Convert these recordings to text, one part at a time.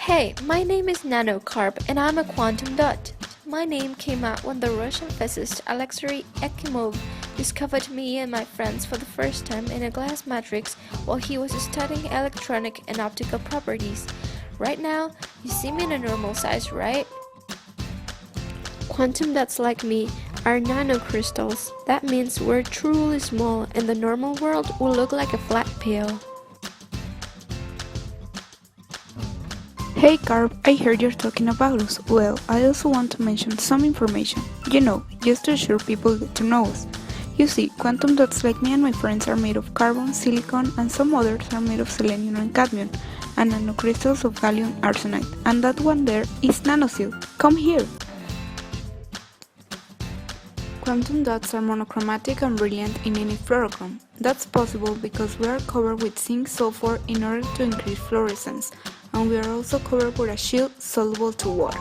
Hey, my name is Nanocarp and I'm a quantum dot. My name came out when the Russian physicist Alexei Ekimov discovered me and my friends for the first time in a glass matrix while he was studying electronic and optical properties. Right now, you see me in a normal size, right? Quantum dots like me are nanocrystals. That means we're truly small and the normal world will look like a flat pill. Hey Carp, I heard you're talking about us. Well, I also want to mention some information. Just to assure people get to know us. You see, quantum dots like me and my friends are made of carbon, silicon, and some others are made of selenium and cadmium, and nanocrystals of gallium arsenide. And that one there is NanoSeal. Come here! Quantum dots are monochromatic and brilliant in any fluorochrome. That's possible because we are covered with zinc sulfur in order to increase fluorescence, and we are also covered with a shield soluble to water.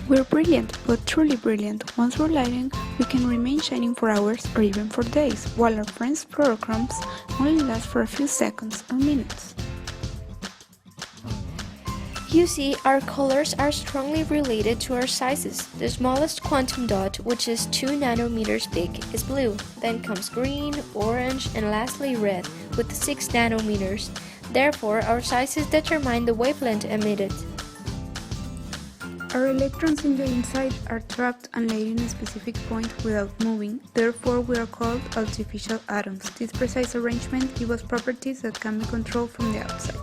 We're brilliant, but truly brilliant. Once we're lighting, we can remain shining for hours or even for days, while our friends' fluorochromes only last for a few seconds or minutes. You see, our colors are strongly related to our sizes. The smallest quantum dot, which is 2 nanometers big, is blue. Then comes green, orange, and lastly red, with 6 nanometers. Therefore, our sizes determine the wavelength emitted. Our electrons in the inside are trapped and laid in a specific point without moving, therefore we are called artificial atoms. This precise arrangement gives us properties that can be controlled from the outside.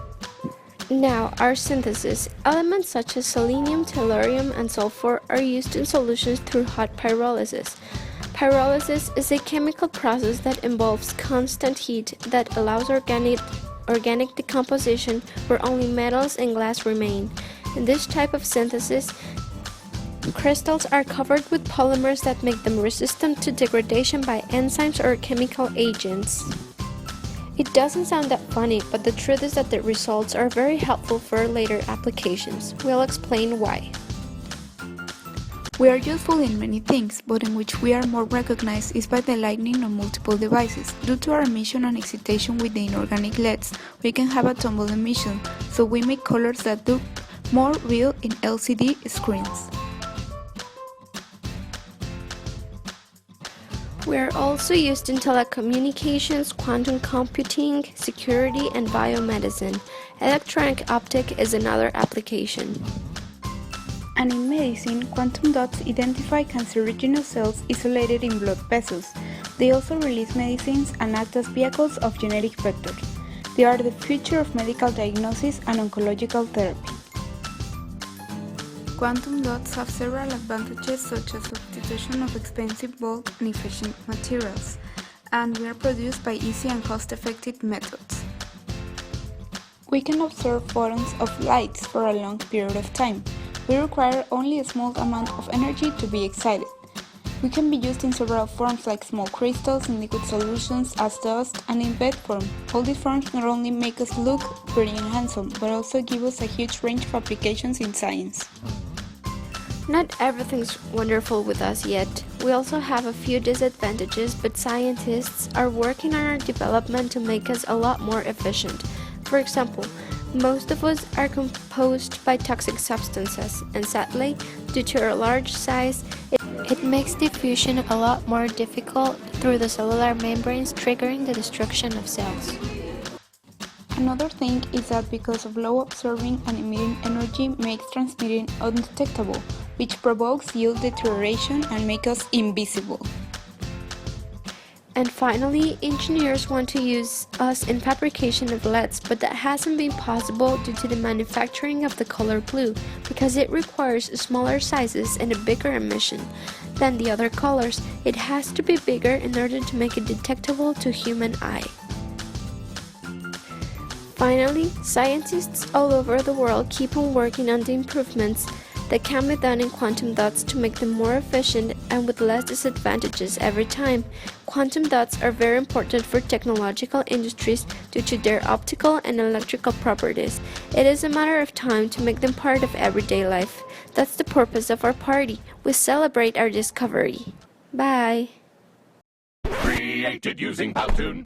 Now, our synthesis. Elements such as selenium, tellurium, and sulfur are used in solutions through hot pyrolysis. Pyrolysis is a chemical process that involves constant heat that allows organic decomposition where only metals and glass remain. In this type of synthesis, crystals are covered with polymers that make them resistant to degradation by enzymes or chemical agents. It doesn't sound that funny, but the truth is that the results are very helpful for later applications. We'll explain why. We are useful in many things, but in which we are more recognized is by the lighting of multiple devices. Due to our emission and excitation with the inorganic LEDs, we can have a tumble emission, so we make colors that look more real in LCD screens. We are also used in telecommunications, quantum computing, security, and biomedicine. Electronic optic is another application. And in medicine, quantum dots identify cancerogenic cells isolated in blood vessels. They also release medicines and act as vehicles of genetic vectors. They are the future of medical diagnosis and oncological therapy. Quantum dots have several advantages such as substitution of expensive bulk and efficient materials, and we are produced by easy and cost-effective methods. We can observe photons of lights for a long period of time. We require only a small amount of energy to be excited. We can be used in several forms like small crystals, in liquid solutions, as dust, and in bed form. All these forms not only make us look pretty and handsome, but also give us a huge range of applications in science. Not everything's wonderful with us yet. We also have a few disadvantages, but scientists are working on our development to make us a lot more efficient. For example, most of us are composed by toxic substances, and sadly, due to our large size, it makes diffusion a lot more difficult through the cellular membranes, triggering the destruction of cells. Another thing is that because of low absorbing and emitting energy makes transmitting undetectable, which provokes yield deterioration and makes us invisible. And finally, engineers want to use us in fabrication of LEDs, but that hasn't been possible due to the manufacturing of the color blue, because it requires smaller sizes and a bigger emission than the other colors. It has to be bigger in order to make it detectable to human eye. Finally, scientists all over the world keep on working on the improvements that can be done in quantum dots to make them more efficient and with less disadvantages every time. Quantum dots are very important for technological industries due to their optical and electrical properties. It is a matter of time to make them part of everyday life. That's the purpose of our party. We celebrate our discovery. Bye! Created using Powtoon.